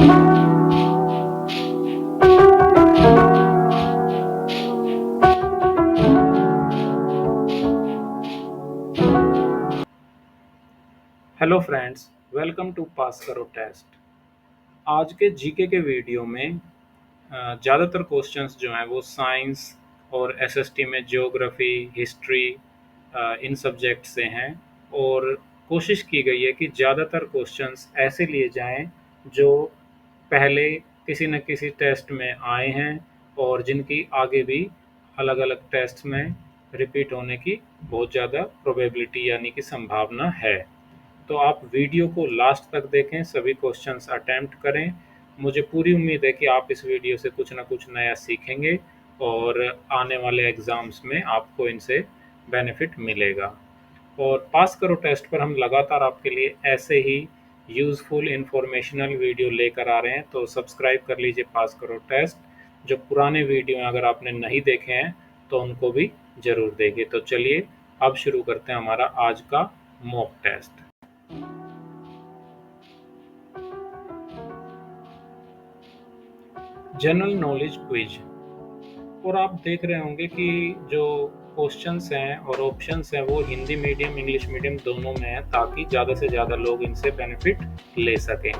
Hello friends, welcome to पास करो test. आज के जीके के वीडियो में ज़्यादातर क्वेश्चंस जो हैं वो साइंस और एसएसटी में ज्योग्राफी, हिस्ट्री, इन सब्जेक्ट से हैं। और कोशिश की गई है कि ज़्यादातर क्वेश्चंस ऐसे लिए जाएं जो पहले किसी न किसी टेस्ट में आए हैं और जिनकी आगे भी अलग अलग टेस्ट में रिपीट होने की बहुत ज़्यादा प्रोबेबिलिटी यानी कि संभावना है। तो आप वीडियो को लास्ट तक देखें, सभी क्वेश्चंस अटेम्प्ट करें। मुझे पूरी उम्मीद है कि आप इस वीडियो से कुछ ना कुछ नया सीखेंगे और आने वाले एग्ज़ाम्स में आपको इनसे बेनिफिट मिलेगा। और पास करो टेस्ट पर हम लगातार आपके लिए ऐसे ही यूज़फुल इंफॉर्मेशनल वीडियो लेकर आ रहे हैं, तो सब्सक्राइब कर लीजिए पास करो टेस्ट। जो पुराने वीडियो हैं अगर आपने नहीं देखे हैं तो उनको भी ज़रूर देखिए। तो चलिए अब शुरू करते हैं हमारा आज का mock test. General knowledge quiz. और आप देख रहे होंगे कि जो क्वेश्चंस हैं और ऑप्शंस हैं वो हिंदी मीडियम इंग्लिश मीडियम दोनों में है, ताकि ज़्यादा से ज़्यादा लोग इनसे बेनिफिट ले सकें।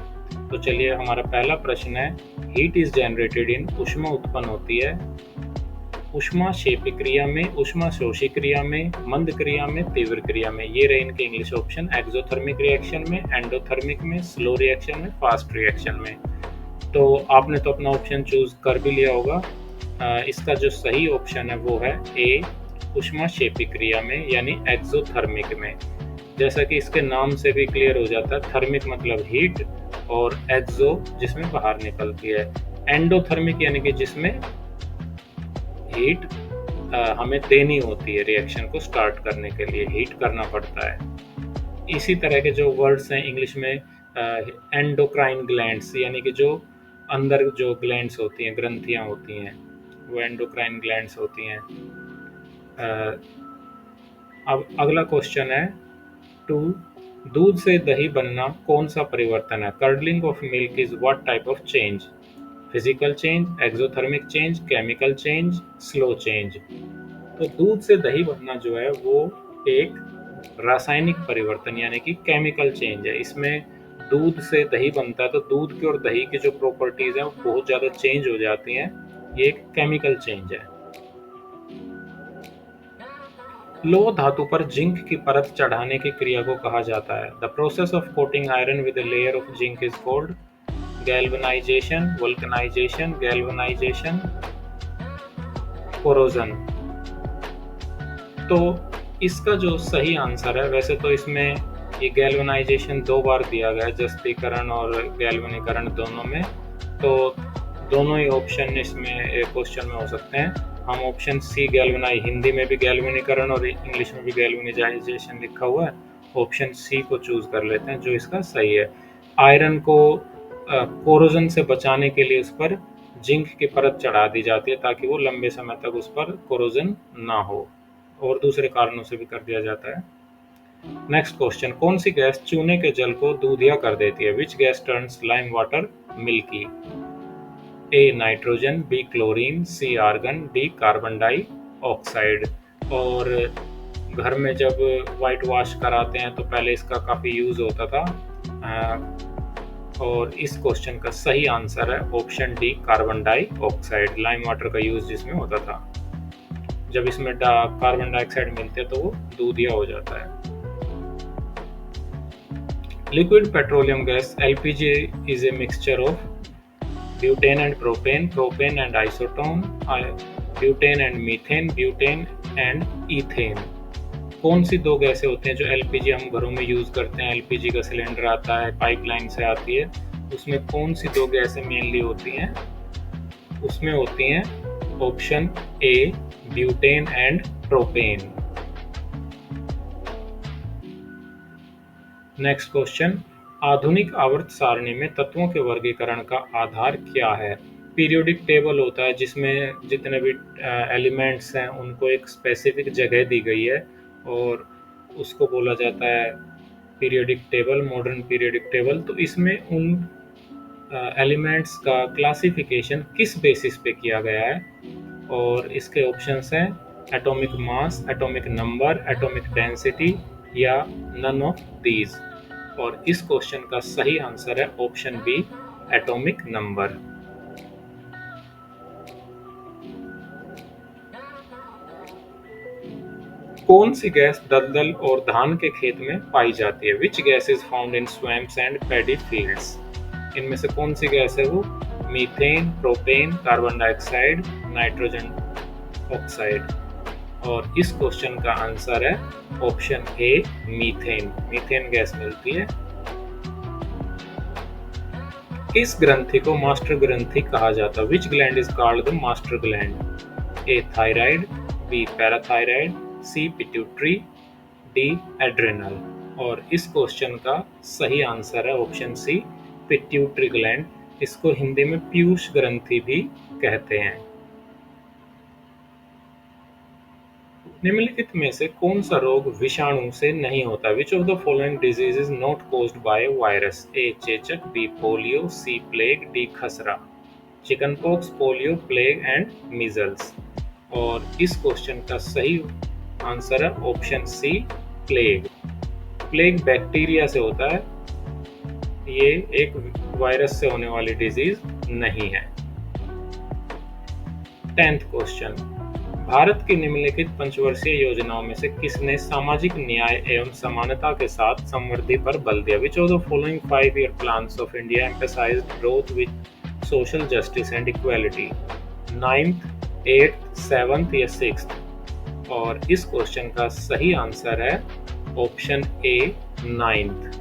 तो चलिए हमारा पहला प्रश्न है, हीट इज जनरेटेड इन, ऊष्मा उत्पन्न होती है ऊष्मा क्षेपी क्रिया में, ऊष्मा शोषी क्रिया में, मंद क्रिया में, तीव्र क्रिया में। ये रहे इनके इंग्लिश ऑप्शन। एक्सोथर्मिक रिएक्शन में, एंडोथर्मिक में, स्लो रिएक्शन में, फास्ट रिएक्शन में। तो आपने तो अपना ऑप्शन चूज कर भी लिया होगा। इसका जो सही ऑप्शन है वो है ए, ऊष्माक्षेपी क्रिया में यानी एक्सोथर्मिक में। जैसा कि इसके नाम से भी क्लियर हो जाता है, थर्मिक मतलब हीट और एक्सो जिसमें बाहर निकलती है। एंडोथर्मिक यानी कि जिसमें हीट हमें देनी होती है, रिएक्शन को स्टार्ट करने के लिए हीट करना पड़ता है। इसी तरह के जो वर्ड्स हैं इंग्लिश में, एंडोक्राइन ग्लैंड्स यानी कि जो अंदर जो ग्लैंड्स होती हैं, ग्रंथियां होती हैं, वो एंडोक्राइन ग्लैंड्स होती हैं। अब अगला क्वेश्चन है टू, दूध से दही बनना कौन सा परिवर्तन है? Curdling of milk is what type of change? Physical change, exothermic change, chemical change, slow change. तो दूध से दही बनना जो है वो एक रासायनिक परिवर्तन यानी कि केमिकल चेंज है। इसमें दूध से दही बनता है तो दूध की और दही की जो प्रॉपर्टीज हैं वो बहुत ज़्यादा चेंज हो जाती हैं। ये एक केमिकल चेंज है। लोह धातु पर जिंक की परत चढ़ाने की क्रिया को कहा जाता है? The process of coating iron with a layer of zinc is called galvanisation, vulcanisation, galvanisation, corrosion. तो इसका जो सही आंसर है, वैसे तो इसमें ये गैल्वेनाइजेशन दो बार दिया गया है, जस्तीकरण और गैल्वेनीकरण दोनों में। तो दोनों ही ऑप्शन इसमें क्वेश्चन में हो सकते हैं। हम ऑप्शन सी गैल्वेनाई, हिंदी में भी गैल्वेनीकरण और इंग्लिश में भी गैल्वेनाइजेशन लिखा हुआ है, ऑप्शन सी को चूज कर लेते हैं जो इसका सही है। आयरन को कोरोजन से बचाने के लिए उस पर जिंक की परत चढ़ा दी जाती है ताकि वो लंबे समय तक उस पर कोरोजन ना हो, और दूसरे कारणों से भी कर दिया जाता है। नेक्स्ट क्वेश्चन, कौन सी गैस चूने के जल को दूधिया कर देती है? Which gas turns lime water milky? A nitrogen, B chlorine, C argon, D carbon dioxide. और घर में जब वाइट वॉश कराते हैं तो पहले इसका काफ़ी यूज़ होता था। और इस क्वेश्चन का सही आंसर है option D, carbon dioxide. Lime water का यूज़ जिसमें होता था, जब इसमें कार्बन डाइऑक्साइड मिलते हैं तो वो दूधिया हो जाता है। Liquid petroleum gas LPG is a mixture of butane and propane, propane and isotone, butane and methane, butane and ethane. कौन सी दो गैसें होती हैं जो एलपीजी हम घरों में यूज़ करते हैं? एलपीजी का सिलेंडर आता है, पाइपलाइन से आती है, उसमें कौन सी दो गैसें मेनली होती हैं? उसमें होती हैं option A butane and propane. Next question, आधुनिक आवर्त सारणी में तत्वों के वर्गीकरण का आधार क्या है? पीरियोडिक टेबल होता है जिसमें जितने भी एलिमेंट्स हैं उनको एक स्पेसिफिक जगह दी गई है और उसको बोला जाता है periodic table, modern periodic table. तो इसमें उन एलिमेंट्स का क्लासिफिकेशन किस बेसिस पे किया गया है, और इसके ऑप्शंस हैं atomic mass, atomic number, atomic density या नन ऑफ दीज। और इस क्वेश्चन का सही आंसर है ऑप्शन बी, एटॉमिक नंबर। कौन सी गैस दलदल और धान के खेत में पाई जाती है? Which gas is found in swamps and paddy fields? इनमें से कौन सी गैस है वो? Methane, propane, carbon dioxide, nitrogen oxide. और इस क्वेश्चन का आंसर है ऑप्शन ए, मीथेन। मीथेन गैस मिलती है। किस ग्रंथि को मास्टर ग्रंथि कहा जाता है? Which gland is called the master gland? A thyroid, B parathyroid, C pituitary, D adrenal. और इस क्वेश्चन का सही आंसर है ऑप्शन सी, पिट्यूटरी ग्लैंड। इसको हिंदी में पीयूष ग्रंथि भी कहते हैं। निम्नलिखित में से कौन सा रोग विषाणु से नहीं होता? Which of the following disease is not caused by virus? A चेचक, B polio, C plague, D खसरा। Chickenpox, polio, plague and measles. और इस क्वेश्चन का सही आंसर है option C, plague. Plague bacteria से होता है, ये एक वायरस से होने वाली डिजीज नहीं है। 10th क्वेश्चन, भारत की निम्नलिखित पंचवर्षीय योजनाओं में से किसने सामाजिक न्याय एवं समानता के साथ समृद्धि पर बल दिया? Which of the following 5-year plans of India emphasised growth with social justice and equality? 9th, 8th, 7th या 6th? और इस क्वेश्चन का सही आंसर है ऑप्शन ए, 9th।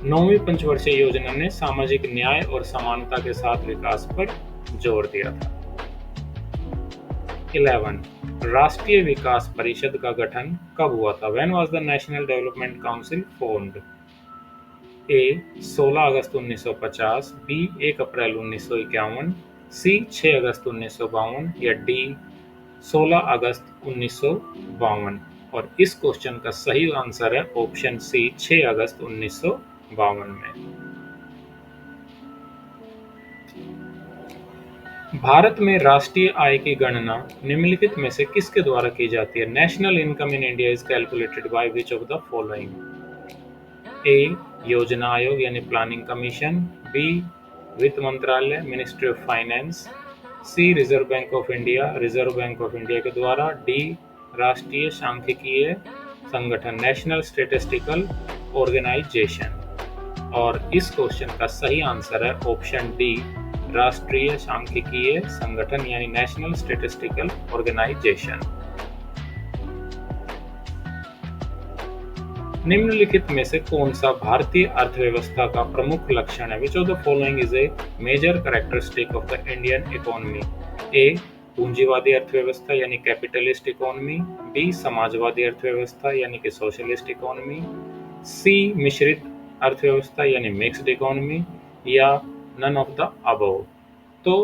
9वीं पंचवर्षीय योजना ने सामाजिक न्याय और समानता के साथ विकास पर जोर दिया था। 11, राष्ट्रीय विकास परिषद का गठन कब हुआ था? When was the National Development Council formed? A 16 August 1950, B 1 अप्रैल 1951, सी 6 अगस्त 1952 या डी 16 अगस्त 1952। और इस क्वेश्चन का सही आंसर है ऑप्शन सी, 6 अगस्त 1952 में। भारत में राष्ट्रीय आय की गणना निम्नलिखित में से किसके द्वारा की जाती है? National income in India is calculated by which of the following? A योजना आयोग यानी प्लानिंग कमीशन, बी वित्त मंत्रालय Ministry of Finance, C Reserve Bank of India Reserve Bank of India के द्वारा, डी राष्ट्रीय सांख्यिकीय संगठन नेशनल स्टैटिस्टिकल ऑर्गेनाइजेशन। और इस क्वेश्चन का सही आंसर है ऑप्शन डी, राष्ट्रीय सांख्यिकीय संगठन यानी नेशनल स्टैटिस्टिकल ऑर्गेनाइजेशन। निम्नलिखित में से कौन सा भारतीय अर्थव्यवस्था का प्रमुख लक्षण है? Which of the following is a major characteristic of the Indian economy? A पूंजीवादी अर्थव्यवस्था यानी कैपिटलिस्ट इकोनॉमी, बी समाजवादी अर्थव्यवस्था यानी कि सोशलिस्ट इकोनॉमी, सी मिश्रित अर्थव्यवस्था यानी मिक्स्ड इकोनॉमी या नन ऑफ द अबव। तो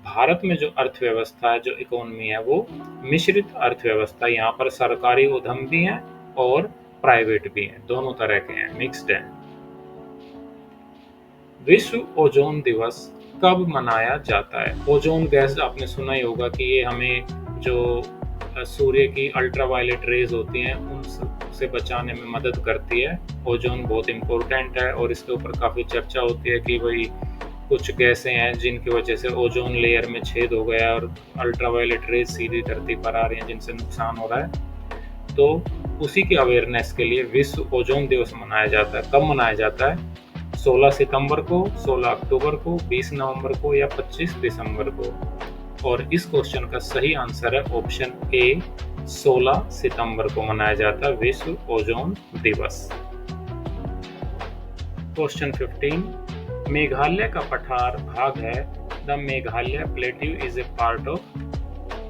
भारत में जो अर्थव्यवस्था है, जो इकोनॉमी है, वो मिश्रित अर्थव्यवस्था। यहाँ पर सरकारी उद्यम भी हैं और प्राइवेट भी हैं, दोनों तरह के हैं, मिक्स्ड हैं। विश्व ओजोन दिवस कब मनाया जाता है? ओजोन गैस आपने सुना ही होगा कि ये हमें जो सूर्य की अल्ट्रावायलेट रेज होती हैं उनसे बचाने में मदद करती है। ओजोन बहुत इम्पोर्टेंट है और इसके ऊपर काफ़ी चर्चा होती है कि भाई कुछ गैसें हैं जिनकी वजह से ओजोन लेयर में छेद हो गया और अल्ट्रावायलेट रेज सीधी धरती पर आ रही हैं जिनसे नुकसान हो रहा है। तो उसी की अवेयरनेस के लिए विश्व ओजोन दिवस मनाया जाता है। कब मनाया जाता है? 16 सितंबर को, 16 अक्टूबर को, 20 नवंबर को या 25 दिसंबर को। और इस क्वेश्चन का सही आंसर है ऑप्शन ए, 16 सितंबर को मनाया जाता है विश्व ओजोन दिवस। क्वेश्चन 15, मेघालय का पठार भाग है। The Meghalaya plateau is a part of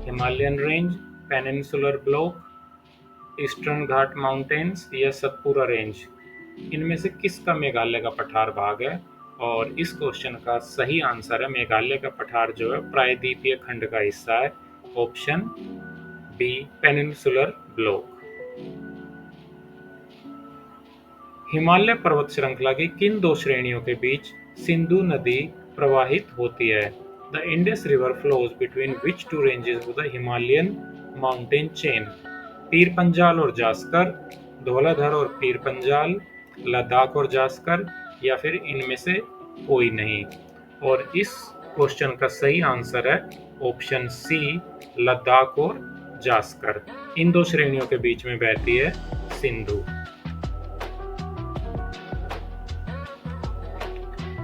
Himalayan range, peninsular block, eastern Ghat mountains या सतपुरा रेंज। इनमें से किसका मेघालय का पठार भाग है? और इस क्वेश्चन का सही आंसर है मेघालय का पठार जो है प्रायद्वीपीय खंड का हिस्सा है, option B, peninsular block. Himalaya पर्वत श्रृंखला की किन दो श्रेणियों के बीच सिंधु नदी प्रवाहित होती है? The Indus river flows between which two ranges of the Himalayan mountain chain? Pir Panjal और जास्कर, धौलाधर और पीर पंजाल, लद्दाख और जास्कर, या फिर इनमें से कोई नहीं। और इस क्वेश्चन का सही आंसर है ऑप्शन सी, लद्दाख और जास्कर। इन दो श्रेणियों के बीच में बहती है सिंधु।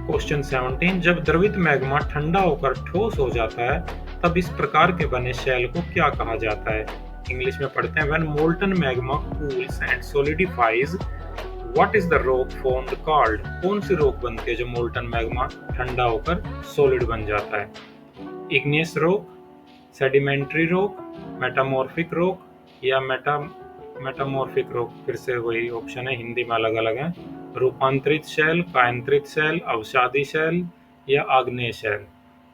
क्वेश्चन 17, जब द्रवित मैग्मा ठंडा होकर ठोस हो जाता है तब इस प्रकार के बने शैल को क्या कहा जाता है? इंग्लिश में पढ़ते हैं, when molten magma cools and solidifies, what is the rock formed called? कौन सी रॉक बनती है जो मोल्टन मैग्मा ठंडा होकर सॉलिड बन जाता है? Igneous rock, sedimentary rock, metamorphic rock या मेटामॉर्फिक रॉक? फिर से वही ऑप्शन है, हिंदी में अलग अलग है। रूपांतरित शैल, कायांतरित शैल, अवसादी शैल या आग्नेय शैल?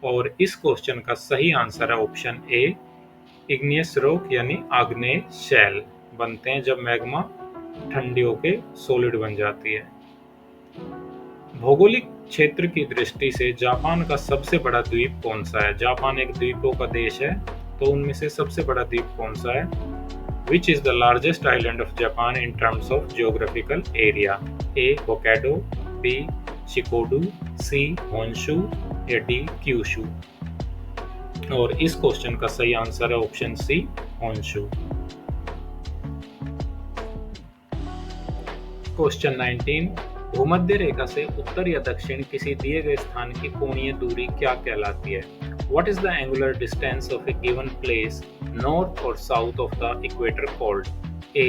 और इस क्वेश्चन का सही आंसर है ऑप्शन ए, इग्नियस रॉक यानी आग्नेय शैल बनते हैं जब मैग्मा ठंडी होकर सॉलिड बन जाती है। भौगोलिक क्षेत्र की दृष्टि से जापान का सबसे बड़ा द्वीप कौन सा है? जापान एक द्वीपों का देश है, तो उनमें से सबसे बड़ा द्वीप कौन सा है? Which is the largest island of Japan in terms of geographical area? A. Hokkaido, B. Shikoku, C. Honshu या D. Kyushu? और इस क्वेश्चन का सही आंसर है ऑप्शन सी, होन्शु। क्वेश्चन 19, भूमध्य रेखा से उत्तर या दक्षिण किसी दिए गए स्थान की कोणीय दूरी क्या कहलाती है? What is the angular distance of a given place north or south of the equator called? A.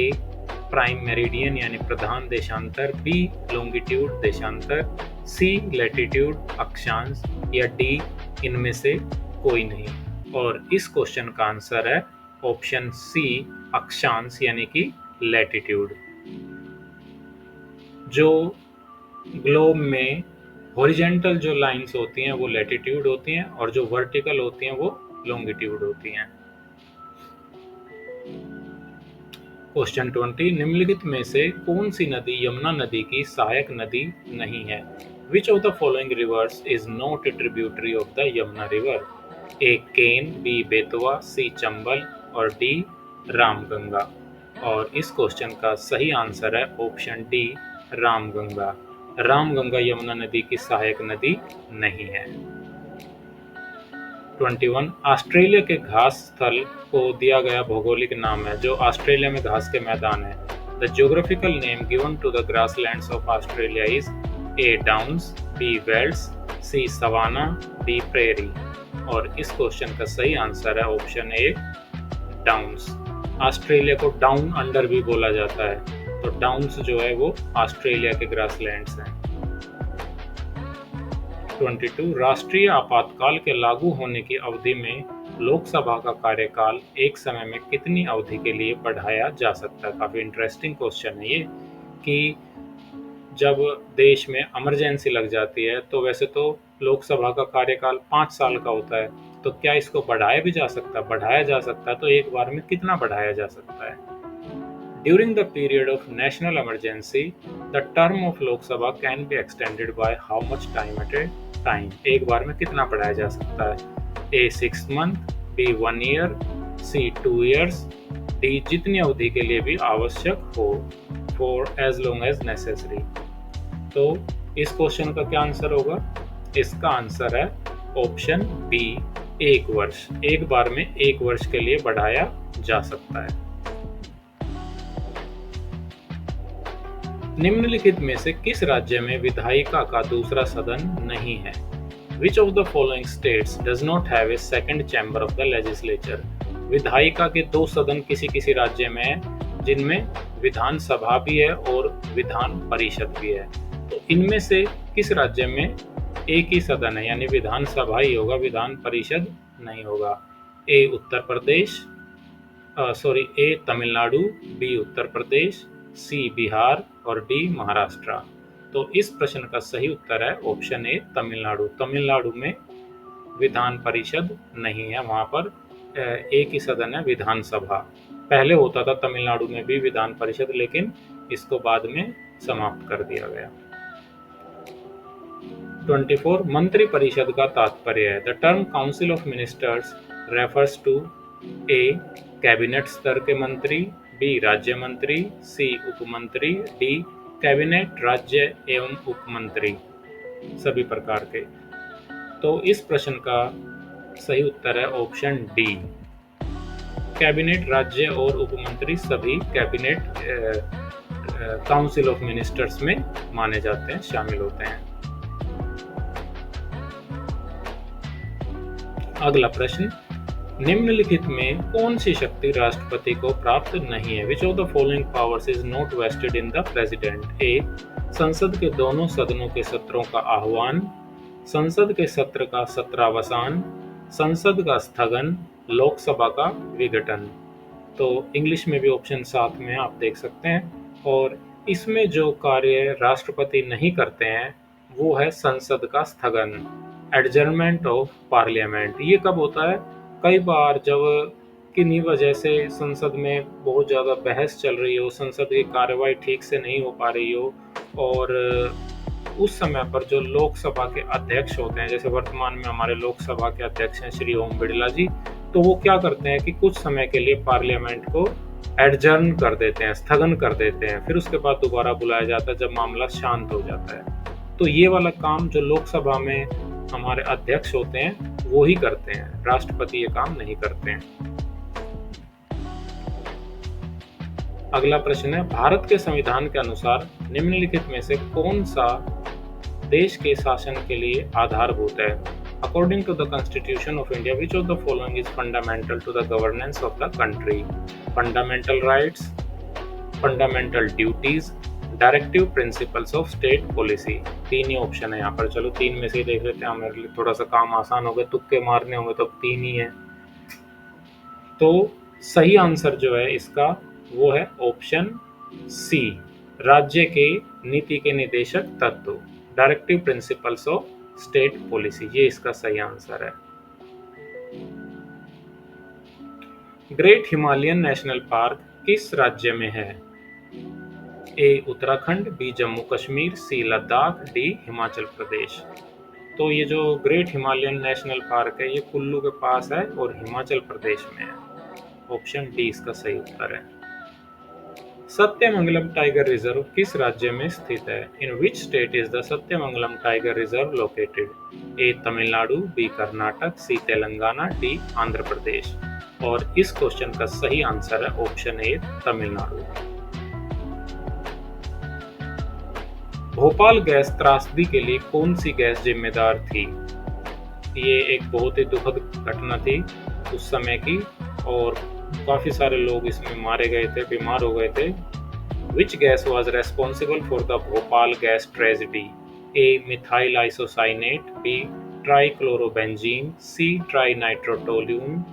Prime meridian यानी प्रधान देशांतर, B. लॉन्गिट्यूड देशांतर, C. लैटिट्यूड अक्षांश या D. इनमें से कोई नहीं। और इस क्वेश्चन का आंसर है ऑप्शन सी, अक्षांश यानी कि लैटिट्यूड। जो ग्लोब में हॉरिजेंटल जो लाइंस होती हैं वो लैटिट्यूड होती हैं और जो वर्टिकल होती हैं वो लॉन्गिट्यूड होती हैं। क्वेश्चन 20, निम्नलिखित में से कौन सी नदी यमुना नदी की सहायक नदी नहीं है? Which of the following rivers is not a tributary of the Yamuna river? A. Cane, B. Betwa, C. Chambal और D. रामगंगा? और इस क्वेश्चन का सही आंसर है ऑप्शन डी, रामगंगा। रामगंगा यमुना नदी की सहायक नदी नहीं है। 21, ऑस्ट्रेलिया के घास स्थल को दिया गया भौगोलिक नाम है। जो ऑस्ट्रेलिया में घास के मैदान है, the geographical name given to the grasslands of Australia is A. Downs, B. Velds, C. Savanna, D. Prairie? और इस क्वेश्चन का सही आंसर है ऑप्शन ए, डाउन्स। ऑस्ट्रेलिया को डाउन अंडर भी बोला जाता है, तो डाउन्स जो है वो ऑस्ट्रेलिया के ग्रासलैंड्स हैं। 22, राष्ट्रीय आपातकाल के लागू होने की अवधि में लोकसभा का कार्यकाल एक समय में कितनी अवधि के लिए बढ़ाया जा सकता है? काफी इंटरेस्टिंग क्वेश्चन है ये, कि जब देश में इमरजेंसी लग जाती है तो वैसे तो लोकसभा का कार्यकाल 5 साल का होता है, तो क्या इसको बढ़ाया भी जा सकता है? बढ़ाया जा सकता है, तो एक बार में कितना बढ़ाया जा सकता है? During the period of national emergency, the term of Lok Sabha can be extended by how much time at a time? एक बार में कितना बढ़ाया जा सकता है? A. 6 month, B. 1 year, C. 2 years, D. जितनी अवधि के लिए भी आवश्यक हो, for as long as necessary? तो इस क्वेश्चन का क्या आंसर होगा? इसका आंसर है ऑप्शन बी, 1 वर्ष। एक बार में 1 वर्ष के लिए बढ़ाया जा सकता है। निम्नलिखित में से किस राज्य में विधायिका का दूसरा सदन नहीं है? Which of the following states does not have a second chamber of the legislature? विधायिका के 2 सदन किसी किसी राज्य में है, जिनमें विधानसभा भी है और विधान परिषद भी है। तो इनमें से किस राज्य में एक ही सदन है, यानी विधानसभा ही होगा, विधान परिषद नहीं होगा? ए. उत्तर प्रदेश, ए. तमिलनाडु, बी. उत्तर प्रदेश, सी. बिहार और डी. महाराष्ट्र? तो इस प्रश्न का सही उत्तर है ऑप्शन ए, तमिलनाडु। तमिलनाडु में विधान परिषद नहीं है, वहाँ पर एक ही सदन है, विधानसभा। पहले होता था तमिलनाडु में भी विधान परिषद, लेकिन इसको बाद में समाप्त कर दिया गया। 24 मंत्री परिषद का तात्पर्य है। The term council of ministers refers to a cabinet स्तर के मंत्री, बी राज्य मंत्री, सी उपमंत्री, डी कैबिनेट राज्य एवं उपमंत्री सभी प्रकार के। तो इस प्रश्न का सही उत्तर है ऑप्शन डी। कैबिनेट राज्य और उपमंत्री सभी कैबिनेट काउंसिल ऑफ मिनिस्टर्स में माने जाते हैं, शामिल होते हैं। अगला प्रश्न, निम्नलिखित में कौन सी शक्ति राष्ट्रपति को प्राप्त नहीं है? Which of the following powers is not vested in the president? A संसद के दोनों सदनों के सत्रों का आह्वान, संसद के सत्र का सत्रावसान, संसद का स्थगन, लोकसभा का विघटन। तो इंग्लिश में भी ऑप्शन साथ में आप देख सकते हैं। और इसमें जो कार्य राष्ट्रपति नहीं करते हैं वो है संसद का स्थगन, एडजर्नमेंट ऑफ पार्लियामेंट। ये कब होता है? कई बार जब किन्हीं वजह से संसद में बहुत ज़्यादा बहस चल रही हो, संसद की कार्रवाई ठीक से नहीं हो पा रही हो, और उस समय पर जो लोकसभा के अध्यक्ष होते हैं, जैसे वर्तमान में हमारे लोकसभा के अध्यक्ष हैं श्री ओम बिरला जी, तो वो क्या करते हैं कि कुछ समय के लिए पार्लियामेंट को एडजर्न कर देते हैं, स्थगन कर देते हैं, फिर उसके बाद दोबारा बुलाया जाता है जब मामला शांत हो जाता है। तो ये वाला काम जो लोकसभा में हमारे अध्यक्ष होते हैं वो ही करते हैं, राष्ट्रपति ये काम नहीं करते हैं। अगला प्रश्न है, भारत के संविधान के अनुसार निम्नलिखित में से कौन सा देश के शासन के लिए आधारभूत है? According to the Constitution of India, which of the following is fundamental to the governance of the country? Fundamental rights, fundamental duties, directive principles of state policy. तीन ही ऑप्शन है यहाँ पर। चलो तीन में से ही देख लेते हैं, हमारे लिए थोड़ा सा काम आसान हो गया, तुक्के मारने होंगे तो अब तीन ही है। तो सही आंसर जो है इसका वो है ऑप्शन सी, राज्य के नीति के निदेशक तत्व, directive principles of state policy, ये इसका सही आंसर है। ग्रेट हिमालयन नेशनल पार्क किस राज्य में है? ए उत्तराखंड, बी जम्मू कश्मीर, सी लद्दाख, डी हिमाचल प्रदेश। तो ये जो ग्रेट हिमालयन नेशनल पार्क है ये कुल्लू के पास है और हिमाचल प्रदेश में है। ऑप्शन डी इसका सही उत्तर है। सत्यमंगलम टाइगर रिजर्व किस राज्य में स्थित है? In which state is the Sathyamangalam tiger reserve located? A Tamil Nadu, B Karnataka, C Telangana, D Andhra Pradesh. और इस क्वेश्चन का सही आंसर है option A Tamil Nadu. Bhopal gas त्रासदी के लिए कौन सी गैस जिम्मेदार थी? ये एक बहुत ही दुखद घटना थी उस समय की और काफी सारे लोग इसमें मारे गए थे, बीमार हो गए थे। Which gas was responsible for the Bhopal gas tragedy? A methyl isocyanate, B trichlorobenzene, C trinitrotoluene,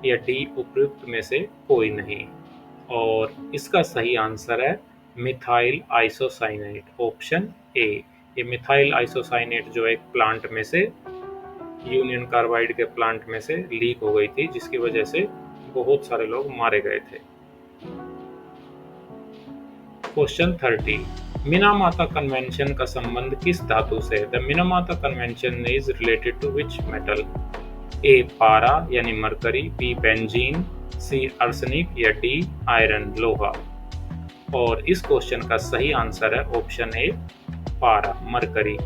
या डी उपयुक्त में से कोई नहीं। और इसका सही आंसर है मिथाइल आइसोसाइनेट, ऑप्शन ए। ये मिथाइल आइसोसाइनेट जो एक प्लांट में से, यूनियन कार्बाइड के प्लांट में से लीक हो गई थी, जिसकी वजह से बहुत सारे लोग मारे गए थे। क्वेश्चन 30, मिनामाता कन्वेंशन का संबंध किस धातु से है? The Minamata convention is related to which metal? A पारा यानी mercury, B benzene, C arsenic, या डी आयरन लोहा। और इस क्वेश्चन का सही आंसर है ऑप्शन ए पारा, मरकरी।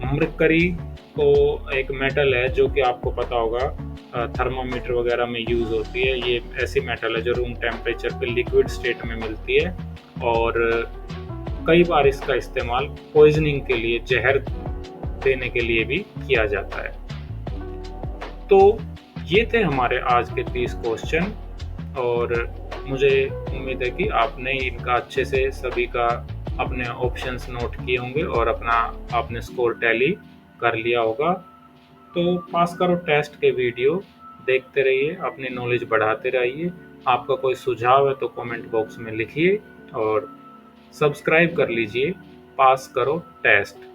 मरकरी को एक मेटल है जो कि आपको पता होगा थर्मामीटर वगैरह में यूज़ होती है। ये ऐसी मेटल है जो रूम टेम्परेचर पे लिक्विड स्टेट में मिलती है और कई बार इसका इस्तेमाल पॉइजनिंग के लिए, जहर देने के लिए भी किया जाता है। तो ये थे हमारे आज के 30 क्वेश्चन और मुझे उम्मीद है कि आपने इनका अच्छे से सभी का अपने ऑप्शंस नोट किए होंगे और अपना आपने स्कोर टैली कर लिया होगा। तो पास करो टेस्ट के वीडियो देखते रहिए, अपनी नॉलेज बढ़ाते रहिए। आपका कोई सुझाव है तो कमेंट बॉक्स में लिखिए और सब्सक्राइब कर लीजिए पास करो टेस्ट।